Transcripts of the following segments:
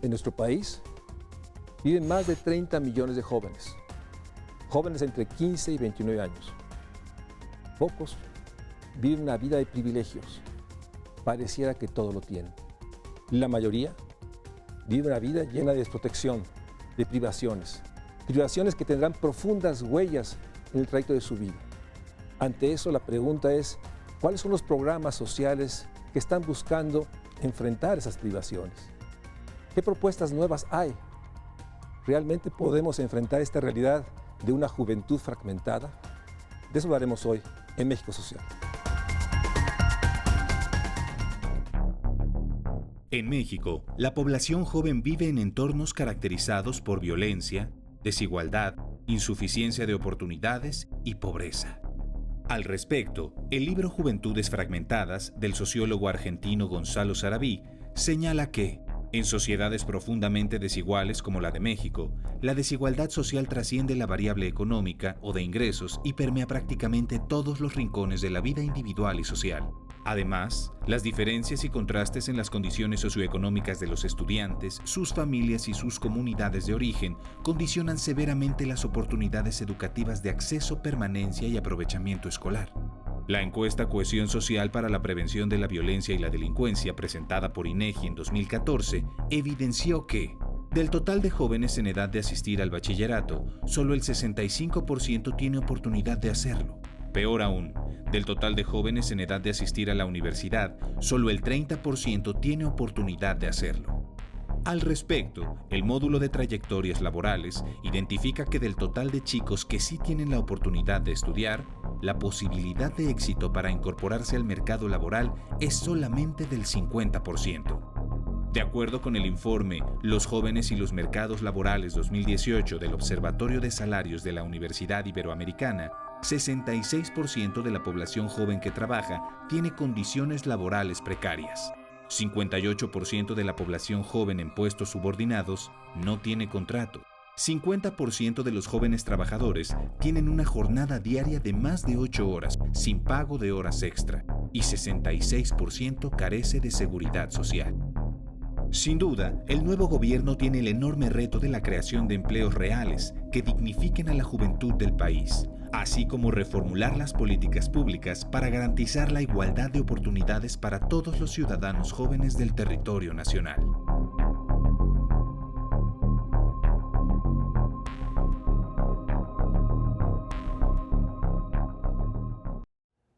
En nuestro país viven más de 30 millones de jóvenes, jóvenes entre 15 y 29 años. Pocos viven una vida de privilegios, pareciera que todo lo tienen. La mayoría vive una vida llena de desprotección, de privaciones que tendrán profundas huellas en el trayecto de su vida. Ante eso, la pregunta es, ¿cuáles son los programas sociales que están buscando enfrentar esas privaciones? ¿Qué propuestas nuevas hay? ¿Realmente podemos enfrentar esta realidad de una juventud fragmentada? De eso hablaremos hoy en México Social. En México, la población joven vive en entornos caracterizados por violencia, desigualdad, insuficiencia de oportunidades y pobreza. Al respecto, el libro Juventudes Fragmentadas del sociólogo argentino Gonzalo Sarabí señala que, en sociedades profundamente desiguales como la de México, la desigualdad social trasciende la variable económica o de ingresos y permea prácticamente todos los rincones de la vida individual y social. Además, las diferencias y contrastes en las condiciones socioeconómicas de los estudiantes, sus familias y sus comunidades de origen condicionan severamente las oportunidades educativas de acceso, permanencia y aprovechamiento escolar. La encuesta Cohesión Social para la Prevención de la Violencia y la Delincuencia, presentada por INEGI en 2014, evidenció que, del total de jóvenes en edad de asistir al bachillerato, solo el 65% tiene oportunidad de hacerlo. Peor aún, del total de jóvenes en edad de asistir a la universidad, solo el 30% tiene oportunidad de hacerlo. Al respecto, el módulo de trayectorias laborales identifica que del total de chicos que sí tienen la oportunidad de estudiar, la posibilidad de éxito para incorporarse al mercado laboral es solamente del 50%. De acuerdo con el informe Los jóvenes y los mercados laborales 2018 del Observatorio de Salarios de la Universidad Iberoamericana, 66% de la población joven que trabaja tiene condiciones laborales precarias. 58% de la población joven en puestos subordinados no tiene contrato. 50% de los jóvenes trabajadores tienen una jornada diaria de más de 8 horas, sin pago de horas extra, y 66% carece de seguridad social. Sin duda, el nuevo gobierno tiene el enorme reto de la creación de empleos reales que dignifiquen a la juventud del país, así como reformular las políticas públicas para garantizar la igualdad de oportunidades para todos los ciudadanos jóvenes del territorio nacional.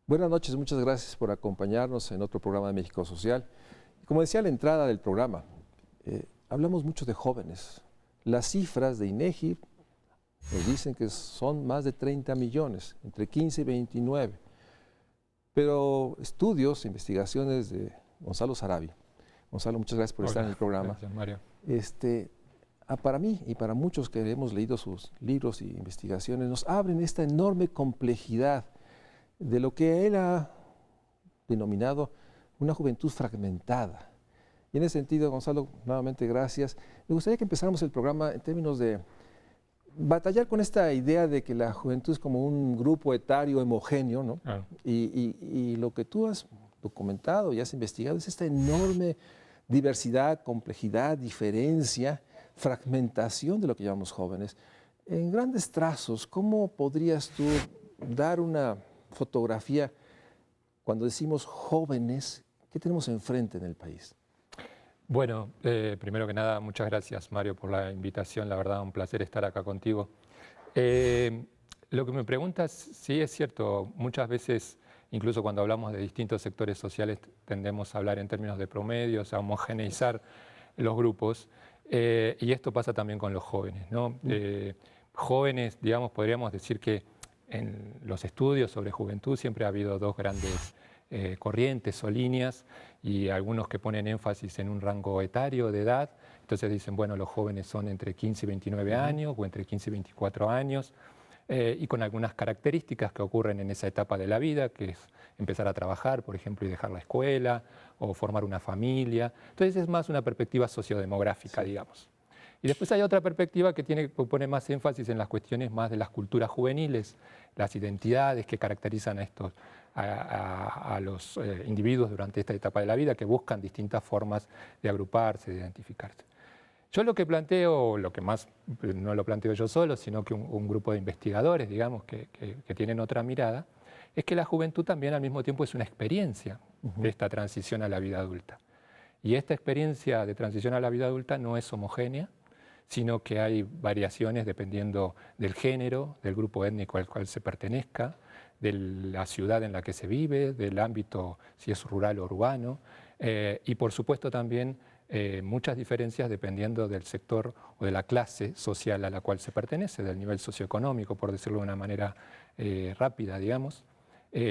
Buenas noches, muchas gracias por acompañarnos en otro programa de México Social. Como decía a la entrada del programa, hablamos mucho de jóvenes. Las cifras de INEGI nos dicen que son más de 30 millones, entre 15 y 29. Pero estudios, investigaciones de Gonzalo Sarabí. Gonzalo, muchas gracias por estar en el programa. Gracias, Mario. Para mí y para muchos que hemos leído sus libros y investigaciones, nos abren esta enorme complejidad de lo que él ha denominado una juventud fragmentada. Y en ese sentido, Gonzalo, nuevamente gracias. Me gustaría que empezáramos el programa en términos de batallar con esta idea de que la juventud es como un grupo etario homogéneo, ¿no? Claro. Y lo que tú has documentado y has investigado es esta enorme diversidad, complejidad, diferencia, fragmentación de lo que llamamos jóvenes. En grandes trazos, ¿cómo podrías tú dar una fotografía cuando decimos jóvenes? ¿Qué tenemos enfrente en el país? Bueno, primero que nada, muchas gracias, Mario, por la invitación. La verdad, un placer estar acá contigo. Lo que me preguntas, sí es cierto, muchas veces, incluso cuando hablamos de distintos sectores sociales, tendemos a hablar en términos de promedios, a homogeneizar los grupos, y esto pasa también con los jóvenes, ¿no? Jóvenes, digamos, podríamos decir que en los estudios sobre juventud siempre ha habido dos grandes corrientes o líneas, y algunos que ponen énfasis en un rango etario de edad. Entonces dicen, bueno, los jóvenes son entre 15 y 29 años o entre 15 y 24 años, y con algunas características que ocurren en esa etapa de la vida, que es empezar a trabajar, por ejemplo, y dejar la escuela, o formar una familia. Entonces es más una perspectiva sociodemográfica, digamos. Y después hay otra perspectiva que pone más énfasis en las cuestiones más de las culturas juveniles, las identidades que caracterizan a los individuos durante esta etapa de la vida, que buscan distintas formas de agruparse, de identificarse. Yo lo que planteo, lo que más, no lo planteo yo solo, sino que un grupo de investigadores, digamos, que tienen otra mirada, es que la juventud también al mismo tiempo es una experiencia de esta transición a la vida adulta. Y esta experiencia de transición a la vida adulta no es homogénea, sino que hay variaciones dependiendo del género, del grupo étnico al cual se pertenezca, de la ciudad en la que se vive, del ámbito, si es rural o urbano, y por supuesto también muchas diferencias dependiendo del sector o de la clase social a la cual se pertenece, del nivel socioeconómico, por decirlo de una manera rápida, digamos.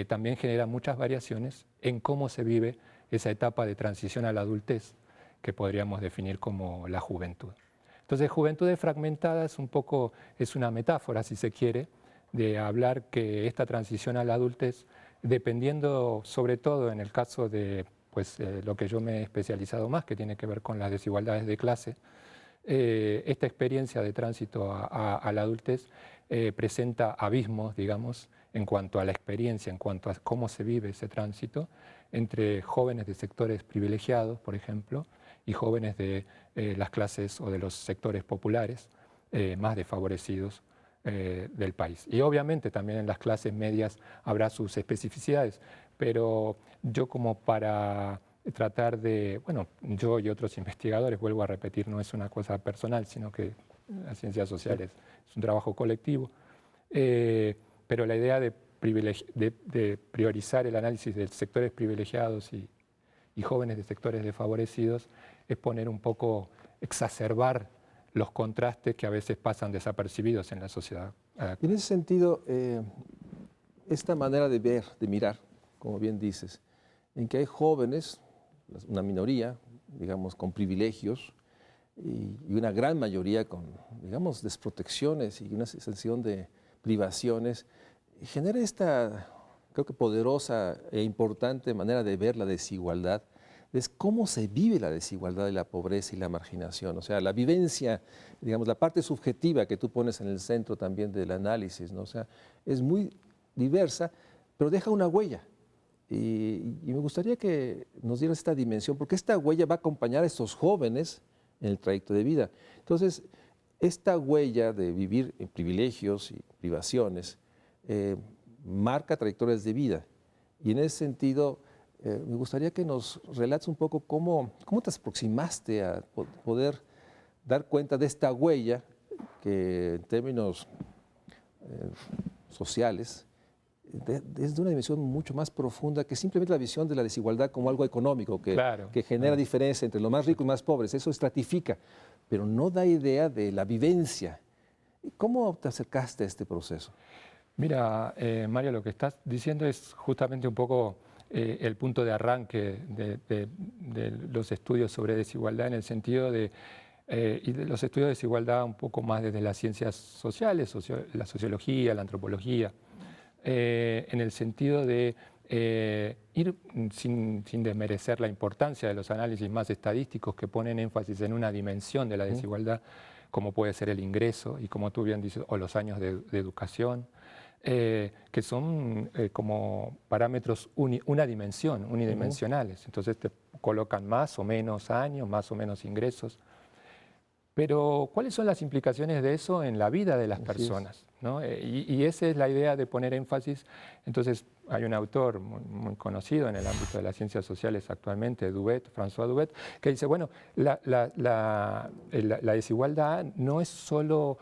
También genera muchas variaciones en cómo se vive esa etapa de transición a la adultez, que podríamos definir como la juventud. Entonces, juventudes fragmentadas un poco es una metáfora, si se quiere, de hablar que esta transición a la adultez, dependiendo sobre todo en el caso de lo que yo me he especializado más, que tiene que ver con las desigualdades de clase, esta experiencia de tránsito a la adultez presenta abismos, digamos, en cuanto a la experiencia, en cuanto a cómo se vive ese tránsito entre jóvenes de sectores privilegiados, por ejemplo, y jóvenes de las clases o de los sectores populares más desfavorecidos del país. Y obviamente también en las clases medias habrá sus especificidades, pero yo como para tratar de, bueno, yo y otros investigadores, vuelvo a repetir, no es una cosa personal, sino que las ciencias sociales es un trabajo colectivo, pero la idea de priorizar el análisis de sectores privilegiados y jóvenes de sectores desfavorecidos es poner un poco, exacerbar los contrastes que a veces pasan desapercibidos en la sociedad. En ese sentido, esta manera de ver, de mirar, como bien dices, en que hay jóvenes, una minoría, digamos, con privilegios, y una gran mayoría con, digamos, desprotecciones y una sensación de privaciones, genera esta, creo que poderosa e importante manera de ver la desigualdad, es cómo se vive la desigualdad y la pobreza y la marginación. O sea, la vivencia, digamos, la parte subjetiva que tú pones en el centro también del análisis, ¿no? O sea, es muy diversa, pero deja una huella. Y me gustaría que nos dieras esta dimensión, porque esta huella va a acompañar a estos jóvenes en el trayecto de vida. Entonces, esta huella de vivir en privilegios y privaciones marca trayectorias de vida. Y en ese sentido, me gustaría que nos relates un poco cómo te aproximaste a poder dar cuenta de esta huella que en términos sociales es de una dimensión mucho más profunda que simplemente la visión de la desigualdad como algo económico que genera diferencia entre los más ricos y más pobres. Eso estratifica, pero no da idea de la vivencia. ¿Cómo te acercaste a este proceso? Mira, Mario, lo que estás diciendo es justamente un poco el punto de arranque de los estudios sobre desigualdad, en el sentido de y de los estudios de desigualdad un poco más desde las ciencias sociales, la sociología, la antropología, en el sentido de ir sin desmerecer la importancia de los análisis más estadísticos que ponen énfasis en una dimensión de la desigualdad, como puede ser el ingreso y como tú bien dices, o los años de educación, que son como parámetros unidimensionales. Entonces te colocan más o menos años, más o menos ingresos. Pero, ¿cuáles son las implicaciones de eso en la vida de las personas? ¿No? Y esa es la idea de poner énfasis. Entonces, hay un autor muy conocido en el ámbito de las ciencias sociales actualmente, François Duvet, que dice, bueno, la desigualdad no es solo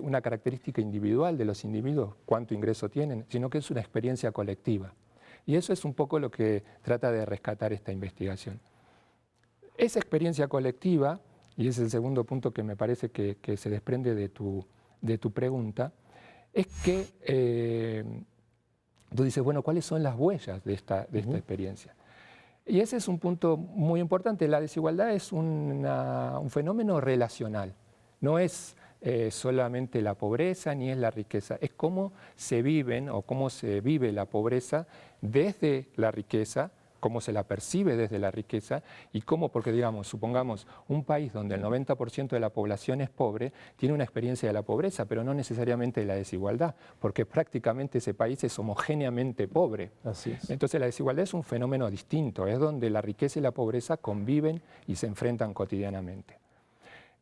una característica individual de los individuos, cuánto ingreso tienen, sino que es una experiencia colectiva. Y eso es un poco lo que trata de rescatar esta investigación. Esa experiencia colectiva, y ese es el segundo punto que me parece que se desprende de tu pregunta, es que tú dices, bueno, ¿cuáles son las huellas de esta experiencia? Y ese es un punto muy importante. La desigualdad es un fenómeno relacional, no es solamente la pobreza ni es la riqueza, es cómo se viven o cómo se vive la pobreza desde la riqueza, cómo se la percibe desde la riqueza y cómo, porque digamos, supongamos un país donde el 90% de la población es pobre, tiene una experiencia de la pobreza, pero no necesariamente de la desigualdad, porque prácticamente ese país es homogéneamente pobre. Así es. Entonces la desigualdad es un fenómeno distinto, es donde la riqueza y la pobreza conviven y se enfrentan cotidianamente.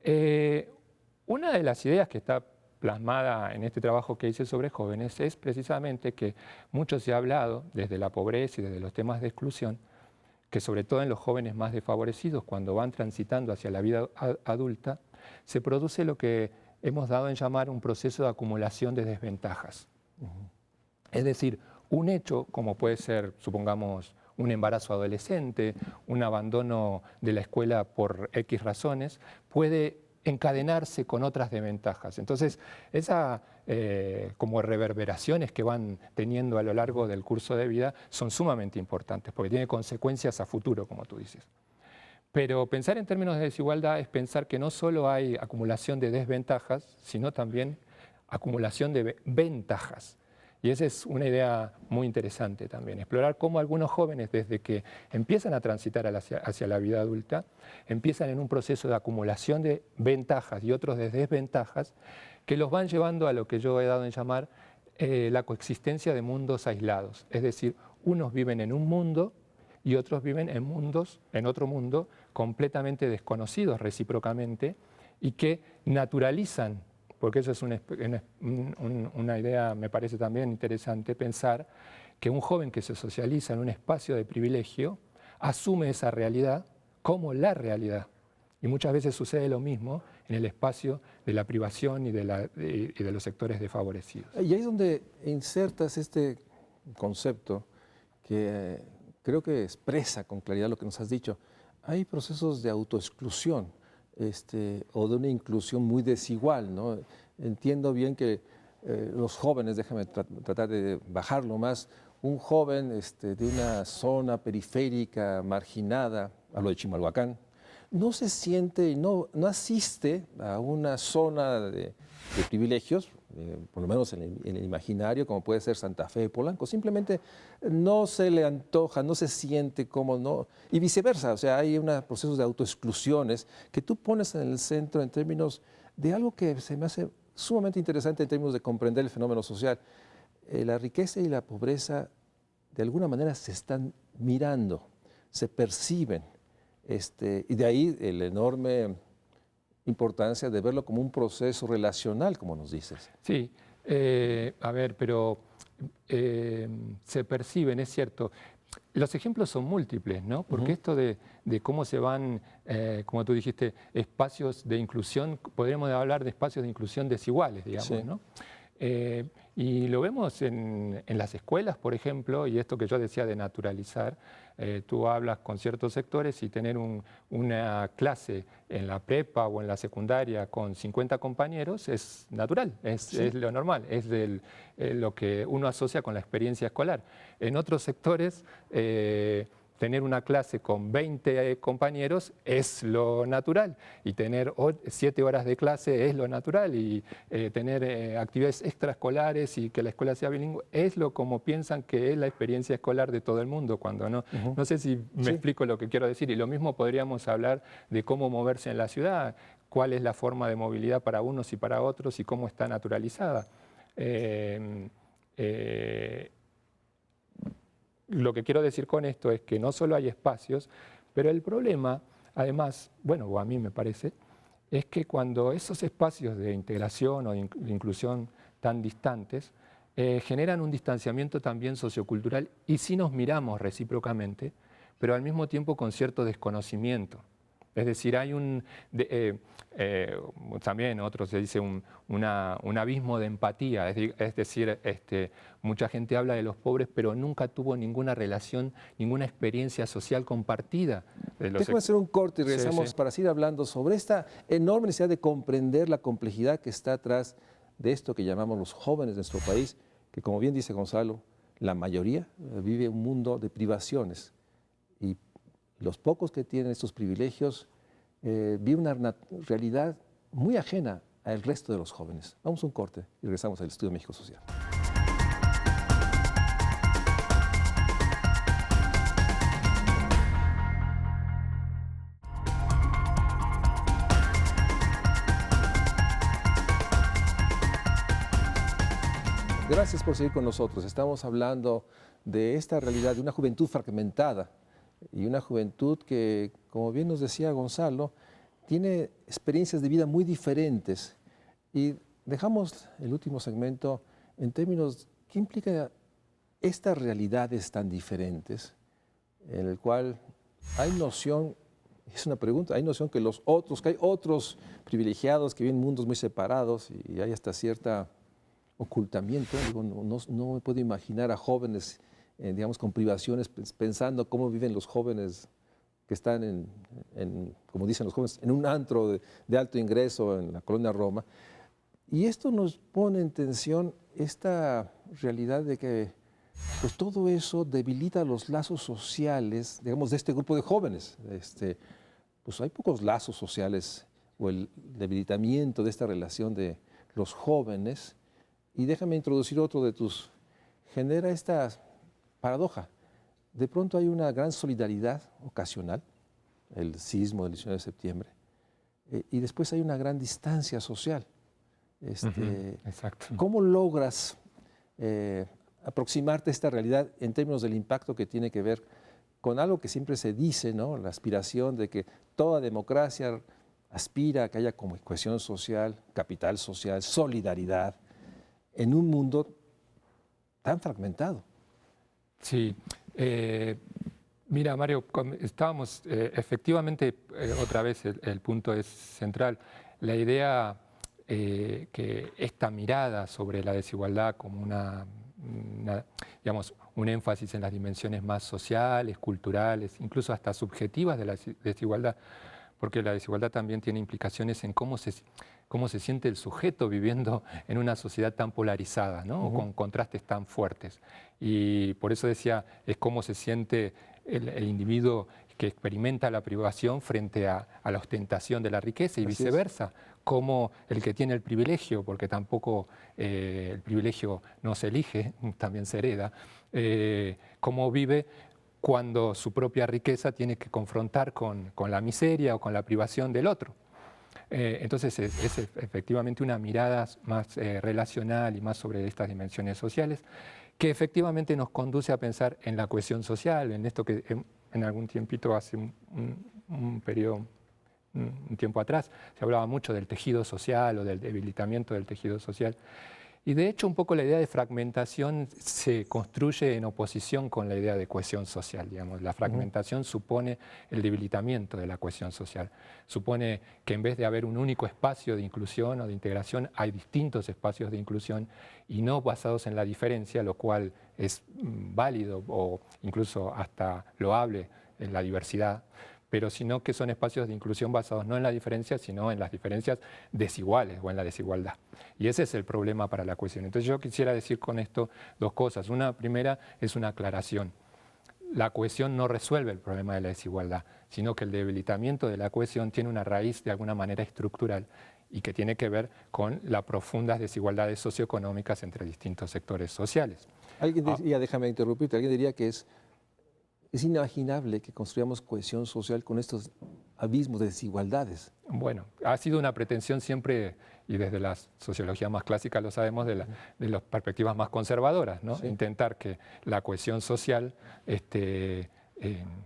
Una de las ideas que está plasmada en este trabajo que hice sobre jóvenes es precisamente que mucho se ha hablado desde la pobreza y desde los temas de exclusión, que sobre todo en los jóvenes más desfavorecidos, cuando van transitando hacia la vida adulta, se produce lo que hemos dado en llamar un proceso de acumulación de desventajas. Es decir, un hecho como puede ser, supongamos, un embarazo adolescente, un abandono de la escuela por X razones, puede encadenarse con otras desventajas. Entonces, esas como reverberaciones que van teniendo a lo largo del curso de vida son sumamente importantes, porque tiene consecuencias a futuro, como tú dices. Pero pensar en términos de desigualdad es pensar que no solo hay acumulación de desventajas, sino también acumulación de ventajas. Y esa es una idea muy interesante también, explorar cómo algunos jóvenes, desde que empiezan a transitar hacia la vida adulta, empiezan en un proceso de acumulación de ventajas y otros de desventajas que los van llevando a lo que yo he dado en llamar la coexistencia de mundos aislados. Es decir, unos viven en un mundo y otros viven en otro mundo completamente desconocidos recíprocamente y que naturalizan. Porque eso es una idea, me parece también interesante, pensar que un joven que se socializa en un espacio de privilegio asume esa realidad como la realidad. Y muchas veces sucede lo mismo en el espacio de la privación y de los sectores desfavorecidos. Y ahí es donde insertas este concepto que creo que expresa con claridad lo que nos has dicho. Hay procesos de autoexclusión. O de una inclusión muy desigual, ¿no? Entiendo bien que los jóvenes, déjame tratar de bajarlo más, un joven de una zona periférica, marginada, hablo de Chimalhuacán, no se siente, no asiste a una zona de privilegios, por lo menos en el imaginario, como puede ser Santa Fe, Polanco, simplemente no se le antoja, no se siente como no, y viceversa, o sea, hay unos procesos de autoexclusiones que tú pones en el centro en términos de algo que se me hace sumamente interesante en términos de comprender el fenómeno social. La riqueza y la pobreza de alguna manera se están mirando, se perciben, y de ahí la enorme importancia de verlo como un proceso relacional, como nos dices. Sí, a ver, pero se perciben, es cierto. Los ejemplos son múltiples, ¿no? Porque esto de cómo se van, como tú dijiste, espacios de inclusión, podríamos hablar de espacios de inclusión desiguales, digamos, sí, ¿no? Y lo vemos en las escuelas, por ejemplo, y esto que yo decía de naturalizar, tú hablas con ciertos sectores y tener una clase en la prepa o en la secundaria con 50 compañeros es natural, sí, es lo normal, es lo que uno asocia con la experiencia escolar. En otros sectores, tener una clase con 20 compañeros es lo natural y tener 7 horas de clase es lo natural y tener actividades extraescolares y que la escuela sea bilingüe es lo como piensan que es la experiencia escolar de todo el mundo, cuando no. No sé si me explico lo que quiero decir. Y lo mismo podríamos hablar de cómo moverse en la ciudad, cuál es la forma de movilidad para unos y para otros y cómo está naturalizada. Lo que quiero decir con esto es que no solo hay espacios, pero el problema, además, bueno, o a mí me parece, es que cuando esos espacios de integración o de inclusión tan distantes generan un distanciamiento también sociocultural y sí nos miramos recíprocamente, pero al mismo tiempo con cierto desconocimiento. Es decir, hay también otro se dice un abismo de empatía, es decir, mucha gente habla de los pobres, pero nunca tuvo ninguna relación, ninguna experiencia social compartida. Déjame hacer un corte y regresamos para seguir hablando sobre esta enorme necesidad de comprender la complejidad que está atrás de esto que llamamos los jóvenes de nuestro país, que como bien dice Gonzalo, la mayoría vive un mundo de privaciones y los pocos que tienen estos privilegios viven una realidad muy ajena al resto de los jóvenes. Vamos a un corte y regresamos al Estudio México Social. Gracias por seguir con nosotros. Estamos hablando de esta realidad, de una juventud fragmentada y una juventud que, como bien nos decía Gonzalo, tiene experiencias de vida muy diferentes. Y dejamos el último segmento en términos, ¿qué implica estas realidades tan diferentes en el cual hay noción, es una pregunta, hay noción que que hay otros privilegiados que viven en mundos muy separados y hay hasta cierta ocultamiento? Digo, no me puedo imaginar a jóvenes, digamos, con privaciones, pensando cómo viven los jóvenes que están como dicen los jóvenes, en un antro de alto ingreso en la colonia Roma. Y esto nos pone en tensión esta realidad de que pues, todo eso debilita los lazos sociales, digamos, de este grupo de jóvenes. Pues hay pocos lazos sociales o el debilitamiento de esta relación de los jóvenes. Y déjame introducir otro de tus. Genera esta paradoja. De pronto hay una gran solidaridad ocasional, el sismo del 19 de septiembre, y después hay una gran distancia social. Exacto. ¿Cómo logras aproximarte a esta realidad en términos del impacto que tiene que ver con algo que siempre se dice, ¿no? La aspiración de que toda democracia aspira a que haya como cohesión social, capital social, solidaridad, en un mundo tan fragmentado? Sí. Mira, Mario, estábamos, efectivamente, otra vez el punto es central. La idea que esta mirada sobre la desigualdad como digamos, un énfasis en las dimensiones más sociales, culturales, incluso hasta subjetivas de la desigualdad, porque la desigualdad también tiene implicaciones en cómo se siente el sujeto viviendo en una sociedad tan polarizada, ¿no? Con contrastes tan fuertes. Y por eso decía, es cómo se siente el individuo que experimenta la privación frente a la ostentación de la riqueza y viceversa, como el que tiene el privilegio, porque tampoco el privilegio no se elige, también se hereda, cómo vive cuando su propia riqueza tiene que confrontar con la miseria o con la privación del otro. Entonces es efectivamente una mirada más relacional y más sobre estas dimensiones sociales que efectivamente nos conduce a pensar en la cohesión social, en esto que en algún tiempito, hace un periodo, un tiempo atrás, se hablaba mucho del tejido social o del debilitamiento del tejido social. Y de hecho un poco la idea de fragmentación se construye en oposición con la idea de cohesión social, digamos. La fragmentación supone el debilitamiento de la cohesión social. Supone que en vez de haber un único espacio de inclusión o de integración, hay distintos espacios de inclusión y no basados en la diferencia, lo cual es válido o incluso hasta loable en la diversidad, pero sino que son espacios de inclusión basados no en la diferencia, sino en las diferencias desiguales o en la desigualdad. Y ese es el problema para la cohesión. Entonces yo quisiera decir con esto dos cosas. Una primera es una aclaración. La cohesión no resuelve el problema de la desigualdad, sino que el debilitamiento de la cohesión tiene una raíz de alguna manera estructural y que tiene que ver con las profundas desigualdades socioeconómicas entre distintos sectores sociales. Alguien diría, déjame interrumpirte, alguien diría que es inimaginable que construyamos cohesión social con estos abismos de desigualdades. Bueno, ha sido una pretensión siempre, y desde la sociología más clásica lo sabemos, de las perspectivas más conservadoras, ¿no? Sí. Intentar que la cohesión social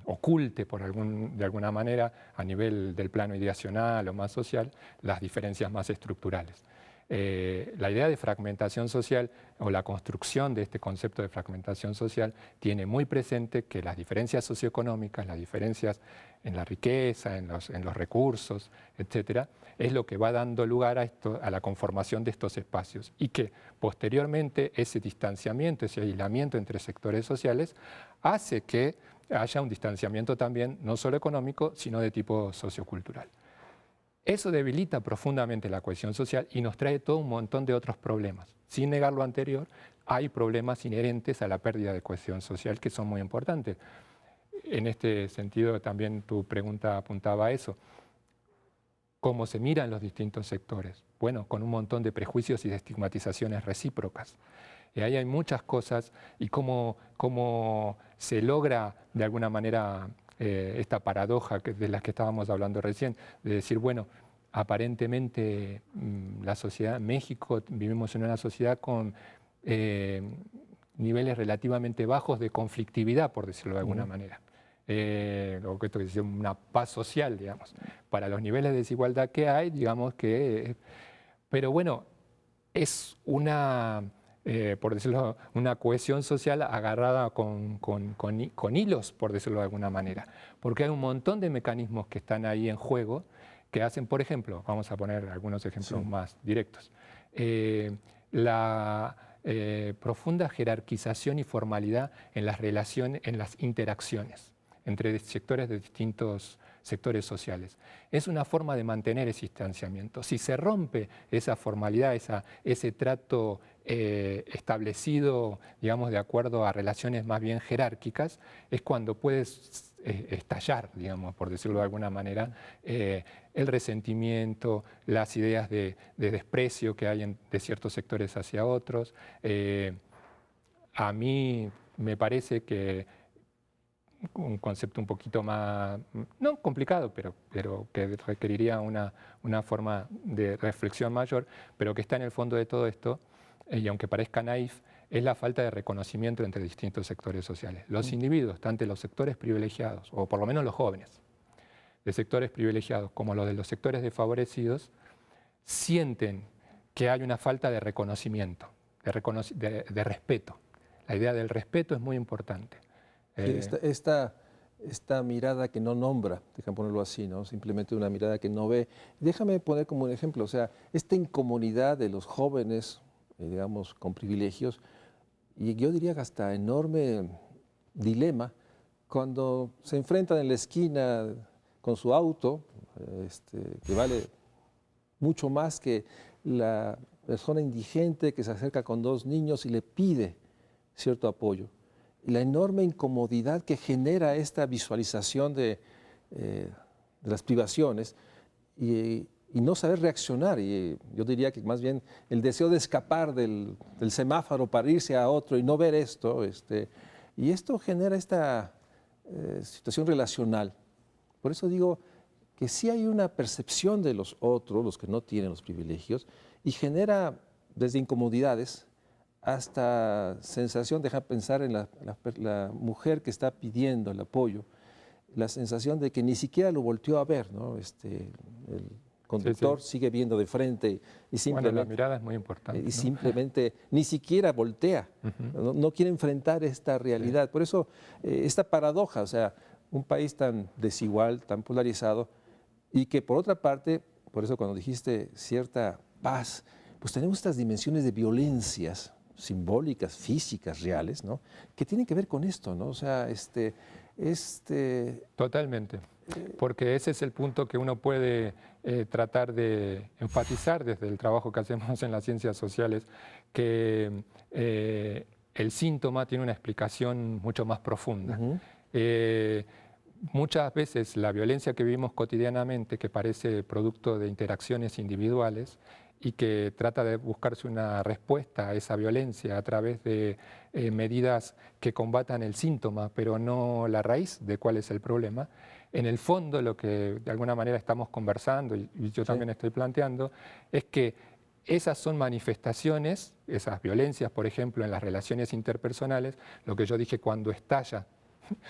oculte de alguna manera a nivel del plano ideacional o más social las diferencias más estructurales. La idea de fragmentación social o la construcción de este concepto de fragmentación social tiene muy presente que las diferencias socioeconómicas, las diferencias en la riqueza, en los recursos, etcétera, es lo que va dando lugar a la conformación de estos espacios y que posteriormente ese distanciamiento, ese aislamiento entre sectores sociales hace que haya un distanciamiento también no solo económico, sino de tipo sociocultural. Eso debilita profundamente la cohesión social y nos trae todo un montón de otros problemas. Sin negar lo anterior, hay problemas inherentes a la pérdida de cohesión social que son muy importantes. En este sentido, también tu pregunta apuntaba a eso. ¿Cómo se miran los distintos sectores? Bueno, con un montón de prejuicios y de estigmatizaciones recíprocas. Y ahí hay muchas cosas y cómo se logra de alguna manera esta paradoja de la que estábamos hablando recién, de decir, bueno, aparentemente la sociedad en México, vivimos en una sociedad con niveles relativamente bajos de conflictividad, por decirlo de alguna manera. Lo que esto es una paz social, digamos. para los niveles de desigualdad que hay, digamos que... Pero bueno, es una, por decirlo, una cohesión social agarrada con hilos, por decirlo de alguna manera. Porque hay un montón de mecanismos que están ahí en juego que hacen, por ejemplo, vamos a poner algunos ejemplos más directos, la profunda jerarquización y formalidad en las relaciones, en las interacciones entre sectores de distintos sectores sociales. Es una forma de mantener ese distanciamiento. Si se rompe esa formalidad, ese trato establecido, digamos, de acuerdo a relaciones más bien jerárquicas, es cuando puedes estallar, digamos, por decirlo de alguna manera, el resentimiento, las ideas de desprecio que hay de ciertos sectores hacia otros. A mí me parece que un concepto un poquito más, no complicado, pero que requeriría una forma de reflexión mayor, pero que está en el fondo de todo esto, y aunque parezca naif, es la falta de reconocimiento entre distintos sectores sociales. Los individuos, tanto los sectores privilegiados, o por lo menos los jóvenes, de sectores privilegiados, como los de los sectores desfavorecidos, sienten que hay una falta de reconocimiento, de respeto. La idea del respeto es muy importante. Esta mirada que no nombra, déjame ponerlo así, ¿no? Simplemente una mirada que no ve. Déjame poner como un ejemplo, o sea, esta incomodidad de los jóvenes, digamos, con privilegios, y yo diría que hasta enorme dilema, cuando se enfrentan en la esquina con su auto, que vale mucho más que la persona indigente que se acerca con 2 niños y le pide cierto apoyo. La enorme incomodidad que genera esta visualización de las privaciones y no saber reaccionar. Y yo diría que más bien el deseo de escapar del semáforo para irse a otro y no ver esto. Y esto genera esta situación relacional. Por eso digo que sí hay una percepción de los otros, los que no tienen los privilegios, y genera desde incomodidades hasta sensación, deja pensar en la mujer que está pidiendo el apoyo, la sensación de que ni siquiera lo volteó a ver, ¿no? El conductor sigue viendo de frente y simplemente... Bueno, la mirada es muy importante. Y simplemente ni siquiera voltea, no quiere enfrentar esta realidad. Por eso esta paradoja, o sea, un país tan desigual, tan polarizado, y que por otra parte, por eso cuando dijiste cierta paz, pues tenemos estas dimensiones de violencias simbólicas, físicas, reales, ¿no? Que tienen que ver con esto, ¿no? O sea, Totalmente, porque ese es el punto que uno puede tratar de enfatizar desde el trabajo que hacemos en las ciencias sociales, que el síntoma tiene una explicación mucho más profunda. Muchas veces la violencia que vivimos cotidianamente, que parece producto de interacciones individuales, y que trata de buscarse una respuesta a esa violencia a través de medidas que combatan el síntoma, pero no la raíz de cuál es el problema. En el fondo, lo que de alguna manera estamos conversando, y yo también estoy planteando, es que esas son manifestaciones, esas violencias, por ejemplo, en las relaciones interpersonales, lo que yo dije cuando estalla,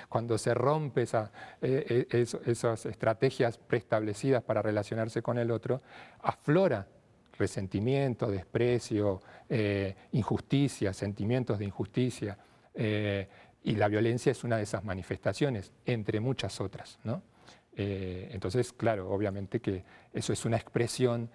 cuando se rompe esas estrategias preestablecidas para relacionarse con el otro, aflora resentimiento, desprecio, injusticia, sentimientos de injusticia. Y la violencia es una de esas manifestaciones, entre muchas otras, ¿no? Entonces, claro, obviamente que eso es una expresión,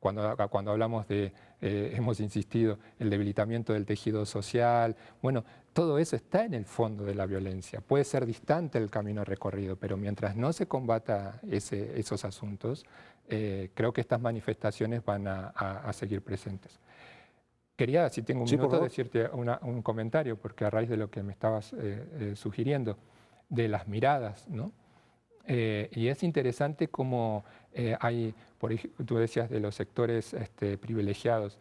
cuando hablamos de, hemos insistido, el debilitamiento del tejido social, bueno, todo eso está en el fondo de la violencia. Puede ser distante el camino recorrido, pero mientras no se combata esos asuntos, creo que estas manifestaciones van a seguir presentes. Quería, si tengo un minuto, decirte un comentario, porque a raíz de lo que me estabas sugiriendo, de las miradas, ¿no? Y es interesante cómo hay, por ejemplo, tú decías de los sectores privilegiados,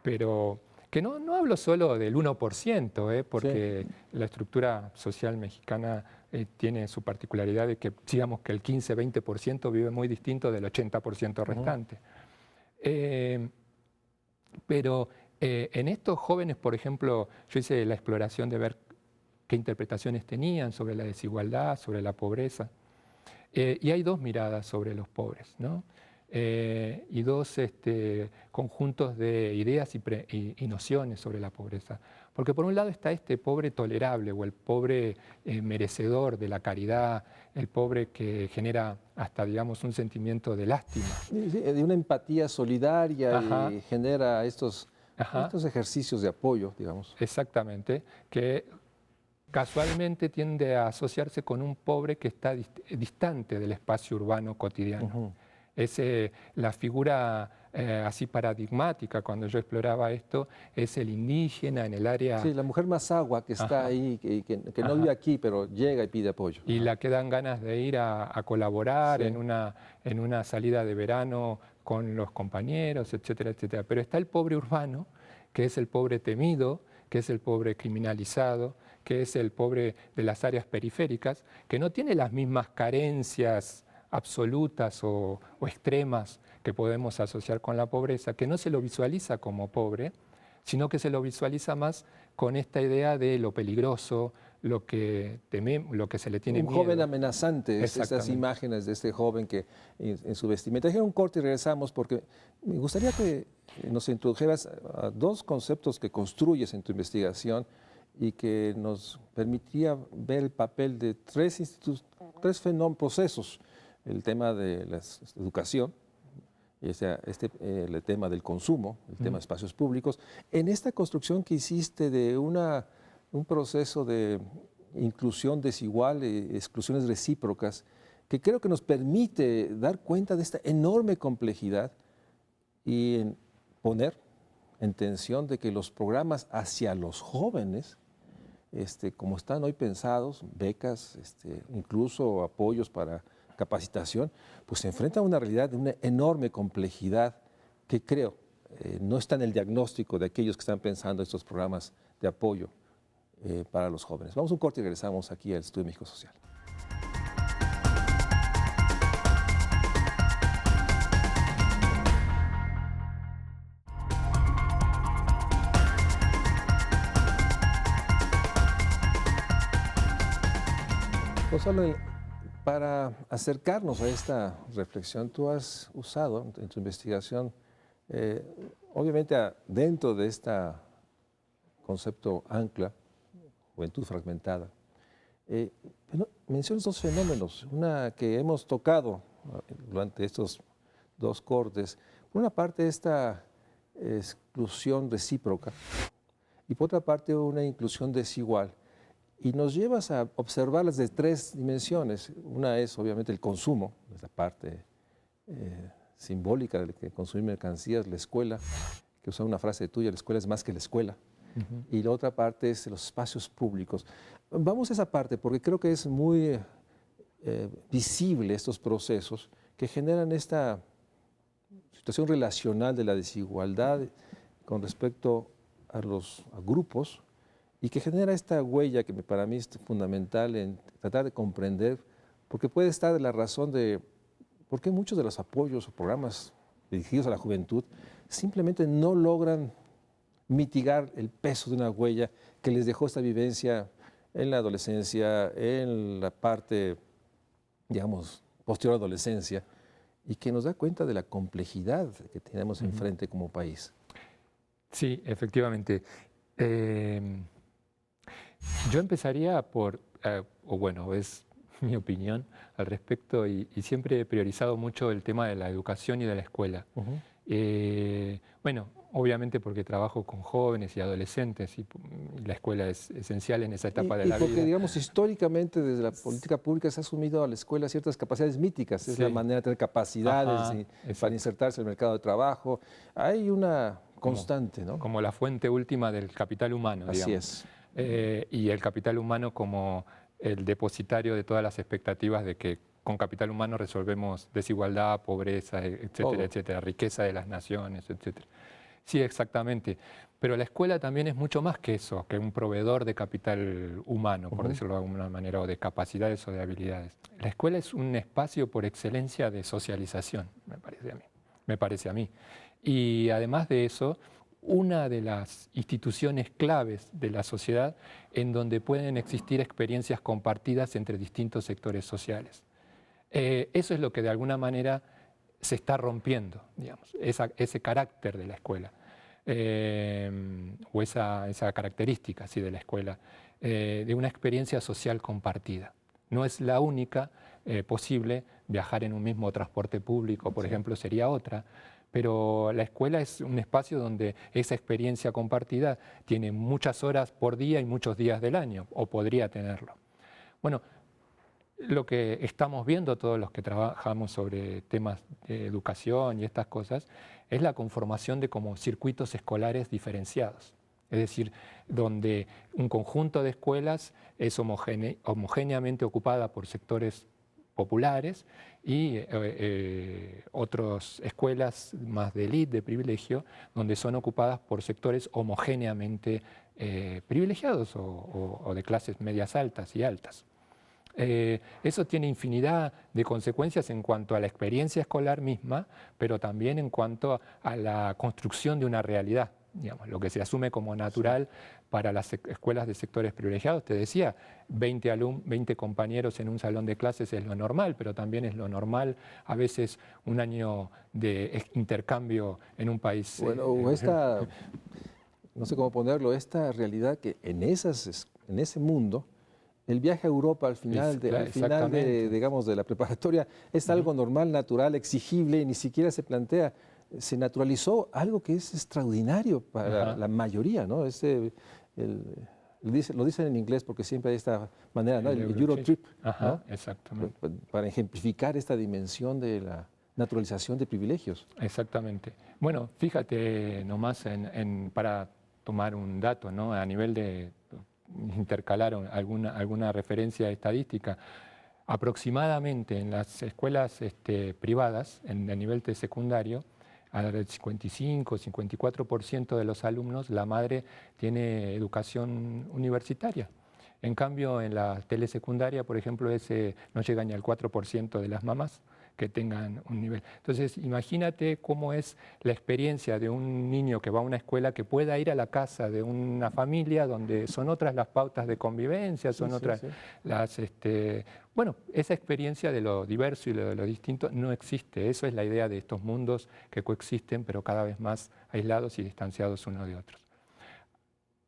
pero que no hablo solo del 1%, porque la estructura social mexicana tiene su particularidad de que, digamos, que el 15-20% vive muy distinto del 80% restante. Pero en estos jóvenes, por ejemplo, yo hice la exploración de ver qué interpretaciones tenían sobre la desigualdad, sobre la pobreza. Y hay dos miradas sobre los pobres, ¿no? Y dos conjuntos de ideas y nociones sobre la pobreza. Porque por un lado está este pobre tolerable o el pobre merecedor de la caridad, el pobre que genera hasta, digamos, un sentimiento de lástima. Sí, de una empatía solidaria Ajá. y genera estos Ajá, ejercicios de apoyo, digamos. exactamente, que casualmente tiende a asociarse con un pobre que está distante del espacio urbano cotidiano. Ujú. Es la figura así paradigmática cuando yo exploraba esto, es el indígena en el área, Sí, la mujer más agua que está ajá, ahí, que no ajá, vive aquí, pero llega y pide apoyo. y Ajá. la que dan ganas de ir a colaborar Sí. en una salida de verano con los compañeros, etcétera, etcétera. Pero está el pobre urbano, que es el pobre temido, que es el pobre criminalizado, que es el pobre de las áreas periféricas, que no tiene las mismas carencias absolutas o extremas que podemos asociar con la pobreza, que no se lo visualiza como pobre, sino que se lo visualiza más con esta idea de lo peligroso, lo que se le tiene Un joven miedo. amenazante, estas Exactamente. imágenes de este joven que en su vestimenta. Dejé un corte y regresamos porque me gustaría que nos introdujeras a dos conceptos que construyes en tu investigación y que nos permitiría ver el papel de tres procesos. El tema de la educación, el tema del consumo, el tema de espacios públicos. En esta construcción que hiciste de un proceso de inclusión desigual, exclusiones recíprocas, que creo que nos permite dar cuenta de esta enorme complejidad y poner en tensión de que los programas hacia los jóvenes, como están hoy pensados, becas, incluso apoyos para capacitación, pues se enfrenta a una realidad de una enorme complejidad que creo no está en el diagnóstico de aquellos que están pensando estos programas de apoyo para los jóvenes. Vamos a un corte y regresamos aquí al Estudio México Social. Gonzalo, para acercarnos a esta reflexión, tú has usado en tu investigación, obviamente dentro de este concepto ancla, juventud fragmentada, mencionas dos fenómenos, una que hemos tocado durante estos dos cortes. Por una parte, esta exclusión recíproca y por otra parte, una inclusión desigual. Y nos llevas a observarlas de tres dimensiones. Una es obviamente el consumo, la parte simbólica de que consumir mercancías, la escuela, que usa una frase tuya, la escuela es más que la escuela. Y la otra parte es los espacios públicos. Vamos a esa parte porque creo que es muy visible estos procesos que generan esta situación relacional de la desigualdad con respecto a los grupos y que genera esta huella que para mí es fundamental en tratar de comprender, porque puede estar de la razón de por qué muchos de los apoyos o programas dirigidos a la juventud simplemente no logran mitigar el peso de una huella que les dejó esta vivencia en la adolescencia, en la parte, digamos, posterior a la adolescencia, y que nos da cuenta de la complejidad que tenemos enfrente como país. Sí, efectivamente. Yo empezaría por, o bueno, es mi opinión al respecto y siempre he priorizado mucho el tema de la educación y de la escuela. Bueno, obviamente porque trabajo con jóvenes y adolescentes y la escuela es esencial en esa etapa de la porque, vida. digamos, históricamente desde la política pública se ha asumido a la escuela ciertas capacidades míticas, es Sí. la manera de tener capacidades Ajá, para exacto. insertarse en el mercado de trabajo. Hay una constante, ¿no? Como la fuente última del capital humano, Así digamos. es. Y el capital humano como el depositario de todas las expectativas de que con capital humano resolvemos desigualdad, pobreza, etcétera, Todo. etcétera, riqueza de las naciones, etcétera. Sí, exactamente. Pero la escuela también es mucho más que eso, que un proveedor de capital humano, por decirlo de alguna manera, o de capacidades o de habilidades. La escuela es un espacio por excelencia de socialización, me parece a mí. Y además de eso, una de las instituciones claves de la sociedad en donde pueden existir experiencias compartidas entre distintos sectores sociales. Eso es lo que de alguna manera se está rompiendo, digamos, ese carácter de la escuela, o esa característica sí, de la escuela, de una experiencia social compartida. No es la única posible, viajar en un mismo transporte público, por ejemplo, sería otra, pero la escuela es un espacio donde esa experiencia compartida tiene muchas horas por día y muchos días del año, o podría tenerlo. Bueno, lo que estamos viendo todos los que trabajamos sobre temas de educación y estas cosas es la conformación de como circuitos escolares diferenciados. Es decir, donde un conjunto de escuelas es homogéneamente ocupada por sectores populares y otras escuelas más de élite, de privilegio, donde son ocupadas por sectores homogéneamente privilegiados o de clases medias altas y altas. Eso tiene infinidad de consecuencias en cuanto a la experiencia escolar misma, pero también en cuanto a la construcción de una realidad, digamos, lo que se asume como natural para las escuelas de sectores privilegiados. Te decía, 20 compañeros en un salón de clases es lo normal, pero también es lo normal a veces un año de intercambio en un país. Bueno, o esta, no sé cómo ponerlo, esta realidad que en ese mundo, el viaje a Europa al final digamos, de la preparatoria es algo normal, natural, exigible, y ni siquiera se plantea. Se naturalizó algo que es extraordinario para la mayoría, ¿no? Lo dicen en inglés porque siempre hay esta manera, ¿no? El Eurotrip, ¿no? Exactamente. Para ejemplificar esta dimensión de la naturalización de privilegios. Exactamente. Bueno, fíjate nomás para tomar un dato, ¿no? A nivel de intercalar alguna referencia estadística, aproximadamente en las escuelas privadas, a nivel de secundario, al 55-54% de los alumnos, la madre tiene educación universitaria. En cambio, en la telesecundaria, por ejemplo, no llega ni al 4% de las mamás que tengan un nivel. Entonces, imagínate cómo es la experiencia de un niño que va a una escuela que pueda ir a la casa de una familia donde son otras las pautas de convivencia, son otras las... Bueno, esa experiencia de lo diverso y de lo distinto no existe. Eso es la idea de estos mundos que coexisten, pero cada vez más aislados y distanciados unos de otros.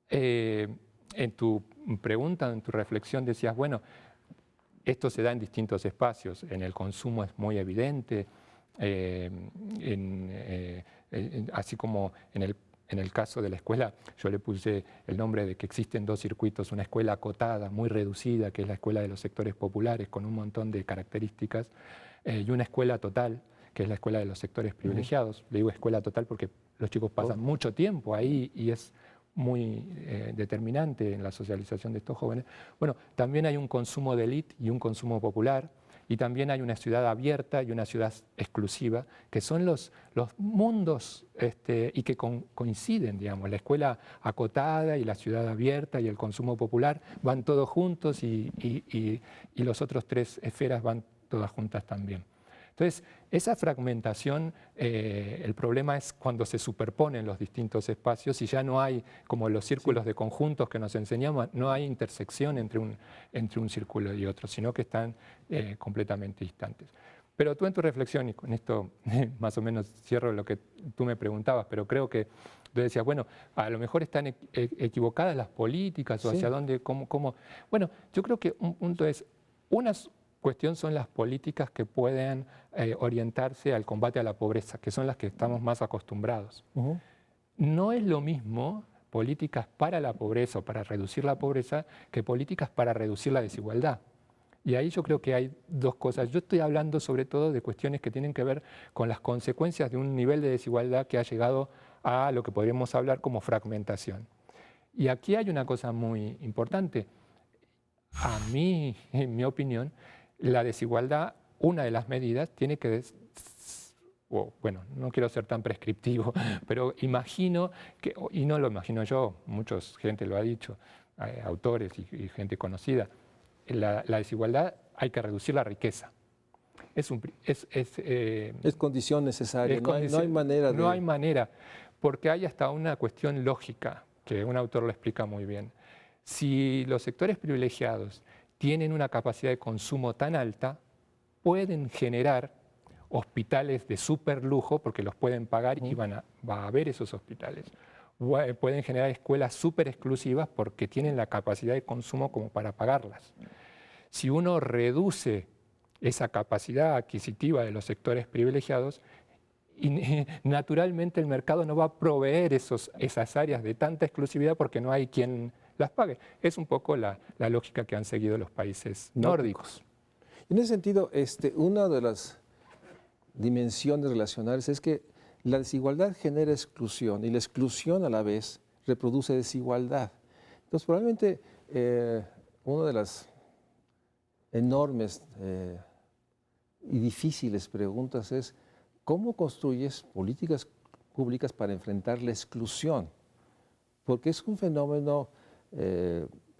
En tu pregunta, en tu reflexión, decías, bueno, esto se da en distintos espacios. En el consumo es muy evidente, así como en el caso de la escuela, yo le puse el nombre de que existen dos circuitos, una escuela acotada, muy reducida, que es la escuela de los sectores populares, con un montón de características, y una escuela total, que es la escuela de los sectores privilegiados. Le digo escuela total porque los chicos pasan mucho tiempo ahí y es muy determinante en la socialización de estos jóvenes. Bueno, también hay un consumo de élite y un consumo popular, y también hay una ciudad abierta y una ciudad exclusiva, que son los mundos y que coinciden, digamos, la escuela acotada y la ciudad abierta y el consumo popular van todos juntos y los otros tres esferas van todas juntas también. Entonces, esa fragmentación, el problema es cuando se superponen los distintos espacios y ya no hay, como los círculos de conjuntos que nos enseñamos, no hay intersección entre un círculo y otro, sino que están completamente distantes. Pero tú en tu reflexión, y con esto más o menos cierro lo que tú me preguntabas, pero creo que tú decías, bueno, a lo mejor están equivocadas las políticas o hacia dónde, cómo. Bueno, yo creo que un punto es, unas cuestión son las políticas que pueden orientarse al combate a la pobreza, que son las que estamos más acostumbrados. No es lo mismo políticas para la pobreza o para reducir la pobreza que políticas para reducir la desigualdad. Y ahí yo creo que hay dos cosas. Yo estoy hablando sobre todo de cuestiones que tienen que ver con las consecuencias de un nivel de desigualdad que ha llegado a lo que podríamos hablar como fragmentación. Y aquí hay una cosa muy importante. A mí, en mi opinión, la desigualdad, una de las medidas, tiene que... bueno, no quiero ser tan prescriptivo, pero imagino que, y no lo imagino yo, mucha gente lo ha dicho, autores y gente conocida, la desigualdad hay que reducir la riqueza. Es condición necesaria, no hay manera de... No hay manera, porque hay hasta una cuestión lógica, que un autor lo explica muy bien. Si los sectores privilegiados tienen una capacidad de consumo tan alta, pueden generar hospitales de súper lujo porque los pueden pagar y va a haber esos hospitales. Pueden generar escuelas súper exclusivas porque tienen la capacidad de consumo como para pagarlas. Si uno reduce esa capacidad adquisitiva de los sectores privilegiados, naturalmente el mercado no va a proveer esas áreas de tanta exclusividad porque no hay quien las pague. Es un poco la lógica que han seguido los países nórdicos. En ese sentido, una de las dimensiones relacionales es que la desigualdad genera exclusión y la exclusión a la vez reproduce desigualdad. Entonces, probablemente una de las enormes y difíciles preguntas es ¿cómo construyes políticas públicas para enfrentar la exclusión? Porque es un fenómeno,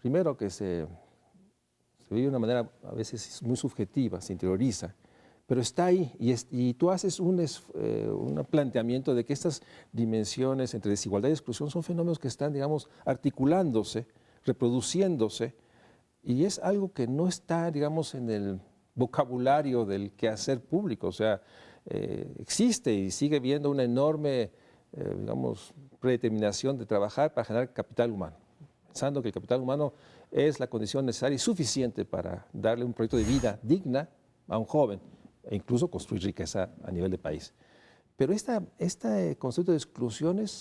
primero, que se vive de una manera a veces muy subjetiva, se interioriza, pero está ahí y tú haces un planteamiento de que estas dimensiones entre desigualdad y exclusión son fenómenos que están, digamos, articulándose, reproduciéndose, y es algo que no está, digamos, en el vocabulario del quehacer público. O sea, existe y sigue habiendo una enorme, digamos, predeterminación de trabajar para generar capital humano, pensando que el capital humano es la condición necesaria y suficiente para darle un proyecto de vida digna a un joven e incluso construir riqueza a nivel de país. Pero este concepto de exclusiones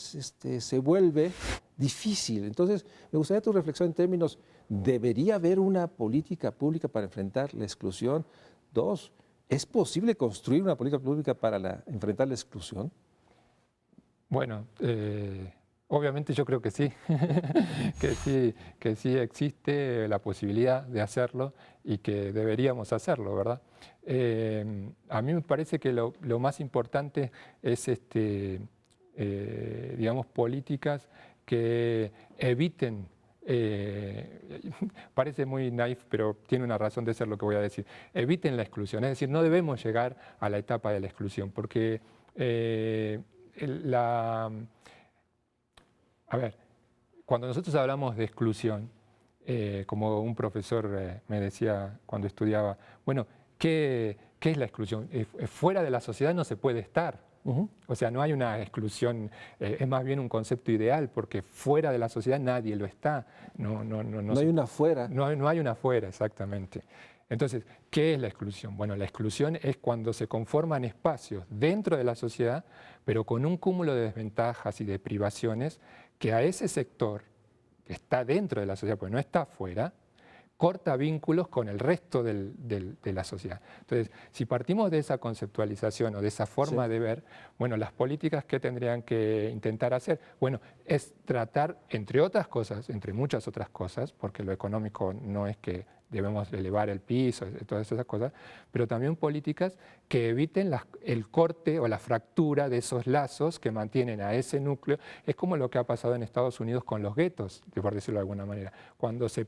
se vuelve difícil. Entonces, me gustaría tu reflexión en términos, ¿debería haber una política pública para enfrentar la exclusión? Dos, ¿es posible construir una política pública para enfrentar la exclusión? Bueno, obviamente yo creo que sí, que sí existe la posibilidad de hacerlo y que deberíamos hacerlo, ¿verdad? A mí me parece que lo más importante es, digamos, políticas que eviten, parece muy naif, pero tiene una razón de ser lo que voy a decir, eviten la exclusión. Es decir, no debemos llegar a la etapa de la exclusión, porque a ver, cuando nosotros hablamos de exclusión, como un profesor me decía cuando estudiaba, bueno, ¿qué es la exclusión? Fuera de la sociedad no se puede estar. O sea, no hay una exclusión, es más bien un concepto ideal, porque fuera de la sociedad nadie lo está. No hay una afuera. No hay una afuera, exactamente. Entonces, ¿qué es la exclusión? Bueno, la exclusión es cuando se conforman espacios dentro de la sociedad, pero con un cúmulo de desventajas y de privaciones que a ese sector que está dentro de la sociedad, porque no está afuera, corta vínculos con el resto de la sociedad. Entonces, si partimos de esa conceptualización o de esa forma de ver, bueno, las políticas que tendrían que intentar hacer, bueno, es tratar, entre otras cosas, entre muchas otras cosas, porque lo económico no es que debemos elevar el piso, todas esas cosas, pero también políticas que eviten el corte o la fractura de esos lazos que mantienen a ese núcleo. Es como lo que ha pasado en Estados Unidos con los guetos, por decirlo de alguna manera. Cuando se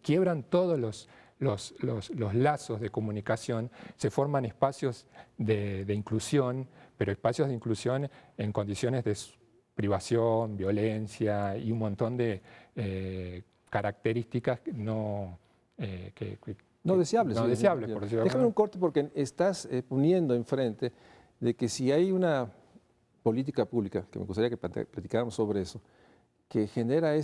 quiebran todos los lazos de comunicación, se forman espacios de inclusión, pero espacios de inclusión en condiciones de privación, violencia y un montón de características no deseables. No deseables, por decirlo. Déjame un corte porque estás poniendo enfrente de que si hay una política pública, que me gustaría que platicáramos sobre eso, que genera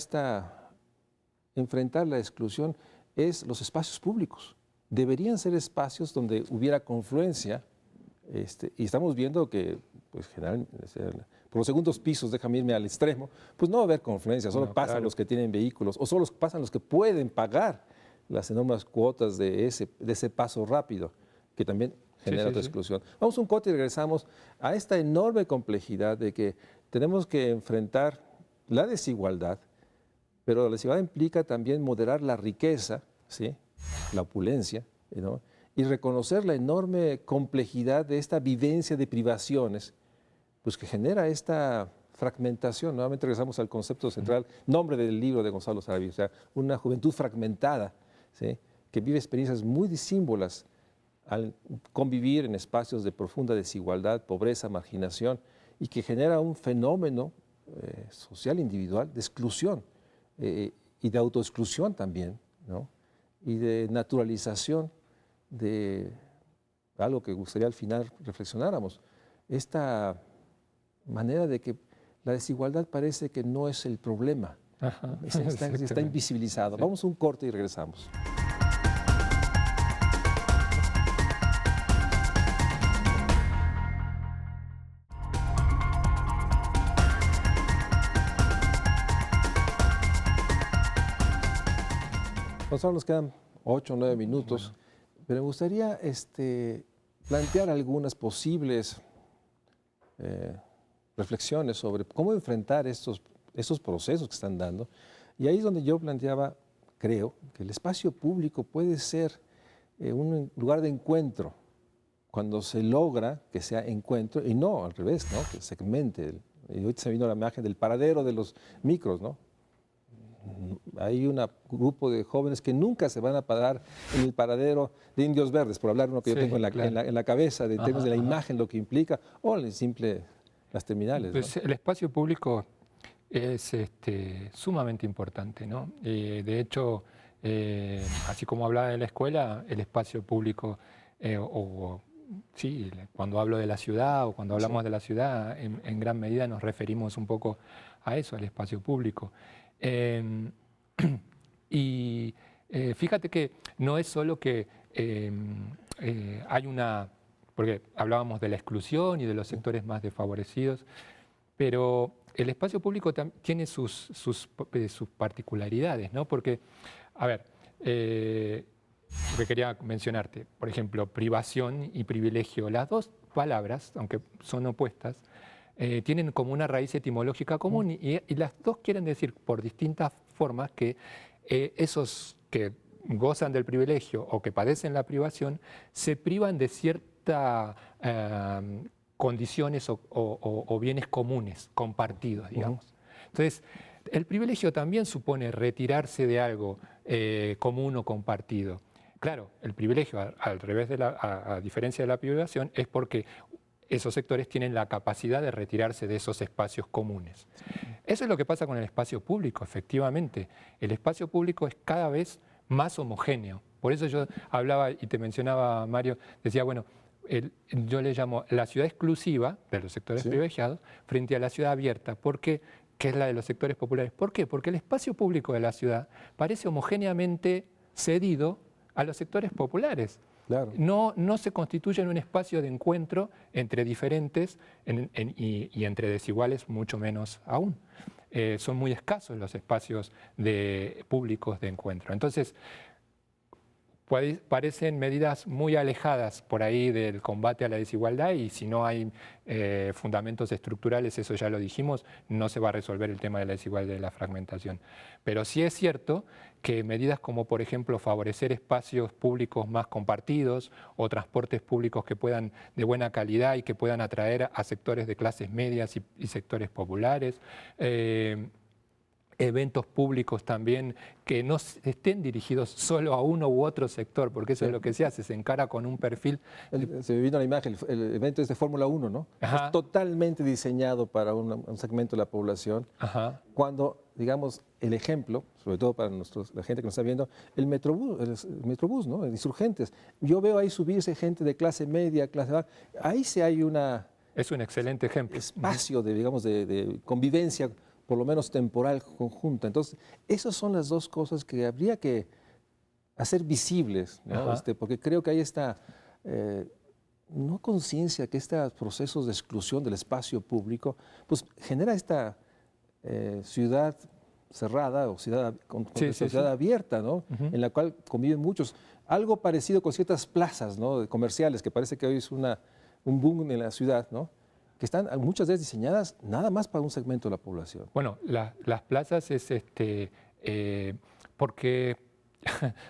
enfrentar la exclusión, es los espacios públicos. Deberían ser espacios donde hubiera confluencia, y estamos viendo que, pues, generalmente, por los segundos pisos, déjame irme al extremo, pues no va a haber confluencia, solo pasan los que tienen vehículos, o solo pasan los que pueden pagar las enormes cuotas de ese paso rápido, que también genera otra exclusión. Vamos a un corte y regresamos a esta enorme complejidad de que tenemos que enfrentar la desigualdad, pero la desigualdad implica también moderar la riqueza, ¿sí?, la opulencia, ¿no?, y reconocer la enorme complejidad de esta vivencia de privaciones, pues que genera esta fragmentación. Nuevamente regresamos al concepto central, nombre del libro de Gonzalo Sarabia, o sea, una juventud fragmentada, ¿sí?, que vive experiencias muy disímbolas al convivir en espacios de profunda desigualdad, pobreza, marginación, y que genera un fenómeno social individual de exclusión y de autoexclusión también, ¿no?, y de naturalización de algo que gustaría al final reflexionáramos, esta manera de que la desigualdad parece que no es el problema, Ajá, está invisibilizado. Sí. Vamos a un corte y regresamos. Nosotros nos quedan 8 o 9 minutos, pero me gustaría plantear algunas posibles reflexiones sobre cómo enfrentar estos procesos que están dando. Y ahí es donde yo planteaba, creo, que el espacio público puede ser un lugar de encuentro, cuando se logra que sea encuentro, y no al revés, ¿no? Que segmente. Y ahorita se vino la imagen del paradero de los micros, ¿no? Hay un grupo de jóvenes que nunca se van a parar en el paradero de Indios Verdes, por hablar uno que yo tengo en la cabeza, de términos de la imagen, lo que implica, o en simple las terminales. Pues, ¿no? el espacio público es sumamente importante, ¿no? De hecho, así como hablaba de la escuela, el espacio público, sí, cuando hablo de la ciudad o cuando hablamos de la ciudad, en gran medida nos referimos un poco a eso, al espacio público. Y fíjate que no es solo que hay una, porque hablábamos de la exclusión y de los sectores más desfavorecidos, pero el espacio público tiene sus particularidades, ¿no? Porque, a ver, lo que quería mencionarte, por ejemplo, privación y privilegio, las dos palabras, aunque son opuestas, tienen como una raíz etimológica común y las dos quieren decir por distintas formas que esos que gozan del privilegio o que padecen la privación se privan de ciertas condiciones o bienes comunes, compartidos, digamos. Entonces, el privilegio también supone retirarse de algo común o compartido. Claro, el privilegio, al revés a diferencia de la privación, es porque esos sectores tienen la capacidad de retirarse de esos espacios comunes. Eso es lo que pasa con el espacio público, efectivamente. El espacio público es cada vez más homogéneo. Por eso yo hablaba y te mencionaba, Mario, decía, bueno, yo le llamo la ciudad exclusiva de los sectores privilegiados frente a la ciudad abierta. ¿Por qué? Que es la de los sectores populares. ¿Por qué? Porque el espacio público de la ciudad parece homogéneamente cedido a los sectores populares. Claro. No se constituye en un espacio de encuentro entre diferentes y entre desiguales mucho menos aún. Son muy escasos los espacios públicos de encuentro. Entonces, parecen medidas muy alejadas por ahí del combate a la desigualdad y si no hay fundamentos estructurales, eso ya lo dijimos, no se va a resolver el tema de la desigualdad y de la fragmentación. Pero sí es cierto que medidas como, por ejemplo, favorecer espacios públicos más compartidos o transportes públicos que puedan de buena calidad y que puedan atraer a sectores de clases medias y sectores populares, eventos públicos también que no estén dirigidos solo a uno u otro sector, porque eso es lo que se hace, se encara con un perfil. Se me vino la imagen, el evento es de Fórmula 1, ¿no? Ajá. Es totalmente diseñado para un segmento de la población. Ajá. Cuando, digamos, el ejemplo, sobre todo para la gente que nos está viendo, el Metrobús, ¿no? El Insurgentes. Yo veo ahí subirse gente de clase media, clase baja. Ahí sí hay es un excelente ejemplo. Espacio de convivencia, por lo menos temporal, conjunta. Entonces, esas son las dos cosas que habría que hacer visibles, ¿no? Porque creo que hay esta no conciencia que estos procesos de exclusión del espacio público pues genera esta ciudad cerrada o ciudad abierta, ¿no? En la cual conviven muchos. Algo parecido con ciertas plazas, ¿no? Comerciales, que parece que hoy es un boom en la ciudad, ¿no? Que están muchas veces diseñadas nada más para un segmento de la población. Bueno, las plazas es porque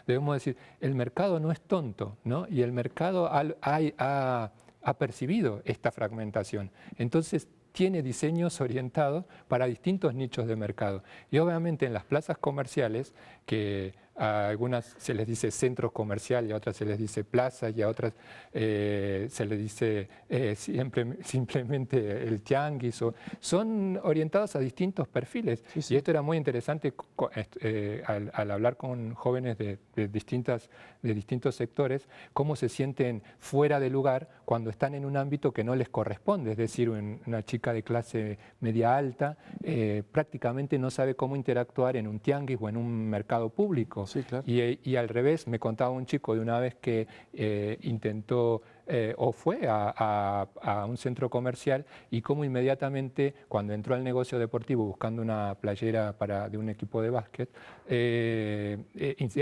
debemos decir, el mercado no es tonto, ¿no? Y el mercado ha percibido esta fragmentación. Entonces, tiene diseños orientados para distintos nichos de mercado. Y obviamente en las plazas comerciales, que a algunas se les dice centros comerciales, a otras se les dice plazas y a otras se les dice simplemente el tianguis. Son orientados a distintos perfiles. Sí, sí. Y esto era muy interesante al hablar con jóvenes de distintos sectores, cómo se sienten fuera de lugar cuando están en un ámbito que no les corresponde. Es decir, una chica de clase media alta prácticamente no sabe cómo interactuar en un tianguis o en un mercado público. Sí, claro. Y al revés, me contaba un chico de una vez que intentó o fue a un centro comercial y cómo inmediatamente, cuando entró al negocio deportivo buscando una playera de un equipo de básquet,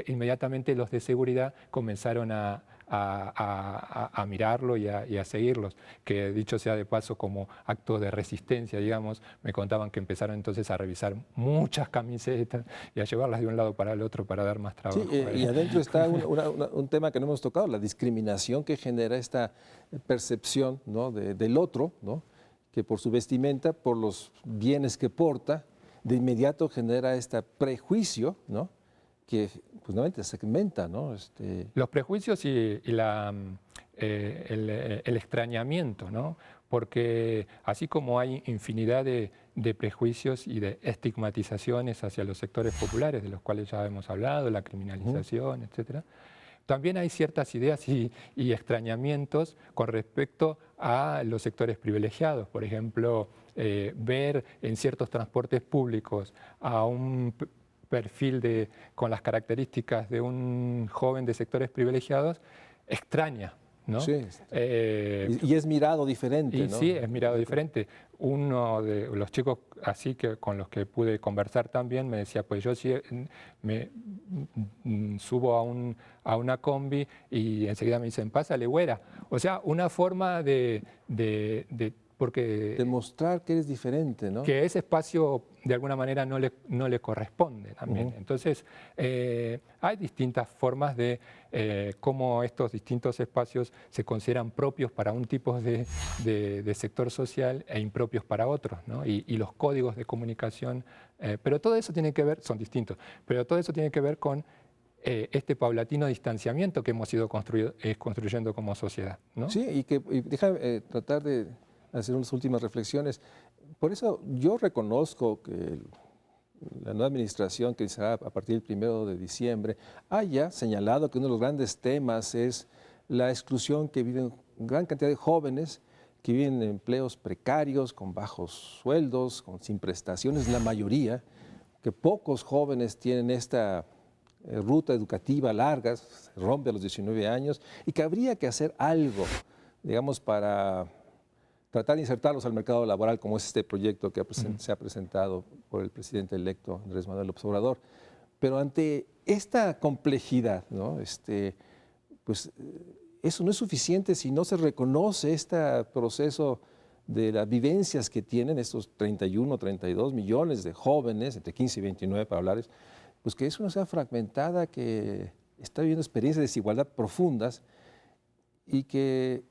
inmediatamente los de seguridad comenzaron a mirarlo y a seguirlos, que dicho sea de paso como acto de resistencia, digamos, me contaban que empezaron entonces a revisar muchas camisetas y a llevarlas de un lado para el otro para dar más trabajo. Sí, y adentro está un tema que no hemos tocado, la discriminación que genera esta percepción, ¿no?, del otro, ¿no?, que por su vestimenta, por los bienes que porta, de inmediato genera este prejuicio, ¿no?, que pues nuevamente segmenta, ¿no? Los prejuicios y el extrañamiento, ¿no? Porque así como hay infinidad de prejuicios y de estigmatizaciones hacia los sectores populares, de los cuales ya hemos hablado, la criminalización, etcétera, también hay ciertas ideas y extrañamientos con respecto a los sectores privilegiados. Por ejemplo, ver en ciertos transportes públicos a un perfil con las características de un joven de sectores privilegiados extraña, ¿no? Sí. Y es mirado diferente, ¿no? Sí, es mirado diferente. Uno de los chicos así que con los que pude conversar también me decía, pues yo sí me subo a una combi y enseguida me dicen, pásale, güera. O sea, una forma porque demostrar que eres diferente, ¿no? Que ese espacio de alguna manera no le corresponde también. Entonces, hay distintas formas de cómo estos distintos espacios se consideran propios para un tipo de sector social e impropios para otros, ¿no? Y los códigos de comunicación, pero todo eso tiene que ver, son distintos, pero todo eso tiene que ver con este paulatino distanciamiento que hemos ido construyendo como sociedad, ¿no? Sí, y déjame tratar de hacer unas últimas reflexiones. Por eso yo reconozco que la nueva administración que será a partir del 1 de diciembre haya señalado que uno de los grandes temas es la exclusión que viven gran cantidad de jóvenes que viven en empleos precarios, con bajos sueldos, sin prestaciones, la mayoría, que pocos jóvenes tienen esta ruta educativa larga, se rompe a los 19 años, y que habría que hacer algo, digamos, para tratar de insertarlos al mercado laboral, como es este proyecto que se ha presentado por el presidente electo Andrés Manuel López Obrador. Pero ante esta complejidad, ¿no?, pues eso no es suficiente si no se reconoce este proceso de las vivencias que tienen estos 31, 32 millones de jóvenes, entre 15 y 29 para hablarles, pues que es una sociedad fragmentada que está viviendo experiencias de desigualdad profundas y que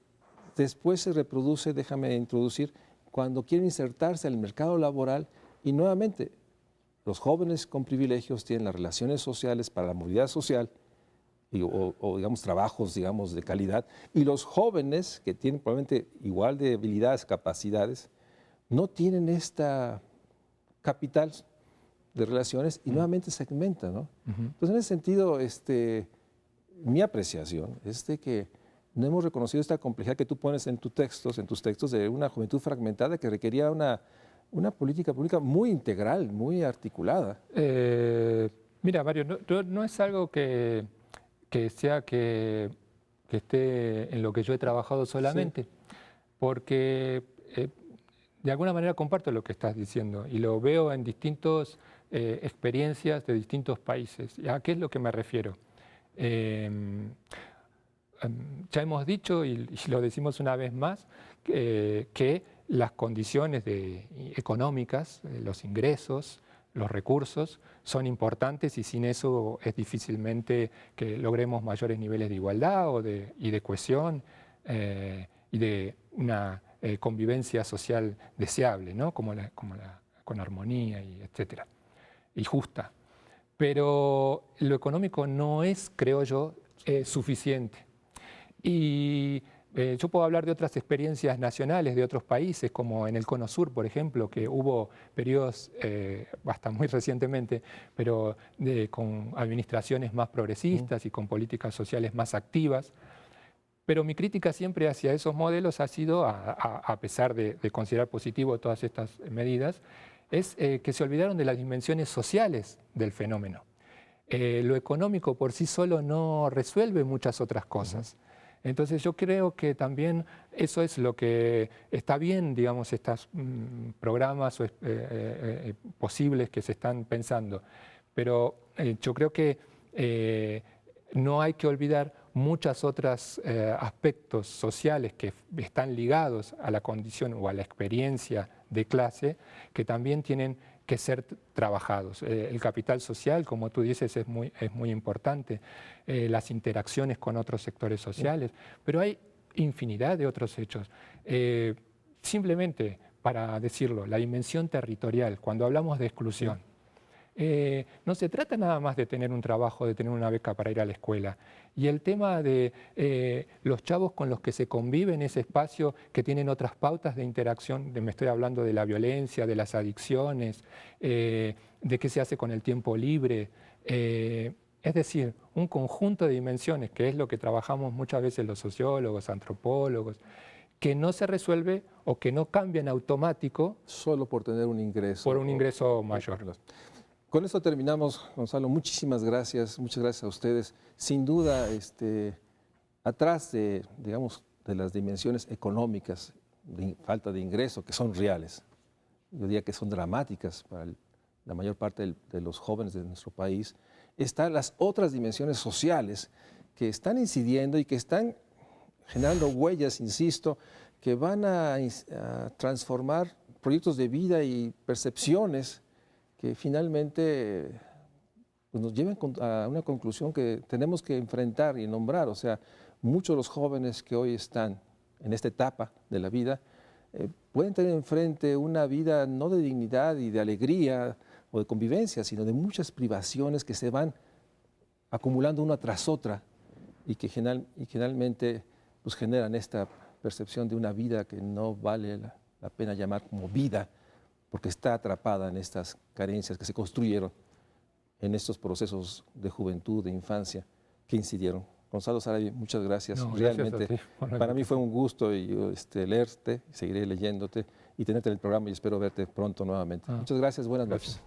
después se reproduce, déjame introducir, cuando quieren insertarse al mercado laboral y nuevamente los jóvenes con privilegios tienen las relaciones sociales para la movilidad social o digamos trabajos digamos de calidad, y los jóvenes que tienen probablemente igual de habilidades, capacidades, no tienen esta capital de relaciones y nuevamente segmenta, ¿no? Entonces en ese sentido mi apreciación es de que no hemos reconocido esta complejidad que tú pones en tus textos de una juventud fragmentada que requería una política pública muy integral, muy articulada. Mira, Mario, no es algo que esté en lo que yo he trabajado solamente, sí, porque de alguna manera comparto lo que estás diciendo y lo veo en distintas experiencias de distintos países. ¿A qué es lo que me refiero? Ya hemos dicho, y lo decimos una vez más, que las condiciones económicas, los ingresos, los recursos son importantes y sin eso es difícilmente que logremos mayores niveles de igualdad y de cohesión y de una convivencia social deseable, ¿no? con armonía, etcétera, y justa. pero lo económico no es, creo yo, suficiente. Y yo puedo hablar de otras experiencias nacionales de otros países, como en el Cono Sur, por ejemplo, que hubo periodos, hasta muy recientemente, pero con administraciones más progresistas y con políticas sociales más activas. Pero mi crítica siempre hacia esos modelos ha sido, a pesar de considerar positivo todas estas medidas, es que se olvidaron de las dimensiones sociales del fenómeno. Lo económico por sí solo no resuelve muchas otras cosas. Entonces yo creo que también eso es lo que está bien, digamos, estos programas posibles que se están pensando. Pero yo creo que no hay que olvidar muchos otros aspectos sociales que están ligados a la condición o a la experiencia de clase que también tienen que ser trabajados. El capital social, como tú dices, es muy importante, las interacciones con otros sectores sociales, pero hay infinidad de otros hechos. Simplemente, para decirlo, la dimensión territorial, cuando hablamos de exclusión, no se trata nada más de tener un trabajo, de tener una beca para ir a la escuela. Y el tema de los chavos con los que se convive en ese espacio, que tienen otras pautas de interacción, me estoy hablando de la violencia, de las adicciones, de qué se hace con el tiempo libre. Es decir, un conjunto de dimensiones, que es lo que trabajamos muchas veces los sociólogos, antropólogos, que no se resuelve o que no cambia en automático. Solo por tener un ingreso. Por un ingreso mayor. Con esto terminamos, Gonzalo. Muchísimas gracias, muchas gracias a ustedes. Sin duda, atrás de, digamos, de las dimensiones económicas, de falta de ingreso, que son reales, yo diría que son dramáticas para la mayor parte de los jóvenes de nuestro país, están las otras dimensiones sociales que están incidiendo y que están generando huellas, insisto, que van a transformar proyectos de vida y percepciones que finalmente pues, nos lleven a una conclusión que tenemos que enfrentar y nombrar. O sea, muchos de los jóvenes que hoy están en esta etapa de la vida pueden tener enfrente una vida no de dignidad y de alegría o de convivencia, sino de muchas privaciones que se van acumulando una tras otra y que generalmente pues, generan esta percepción de una vida que no vale la pena llamar como vida, porque está atrapada en estas carencias que se construyeron en estos procesos de juventud, de infancia, que incidieron. Gonzalo Sarabia, muchas gracias. No, realmente, gracias a ti. para mí fue un gusto leerte, seguiré leyéndote y tenerte en el programa y espero verte pronto nuevamente. Muchas gracias, buenas noches.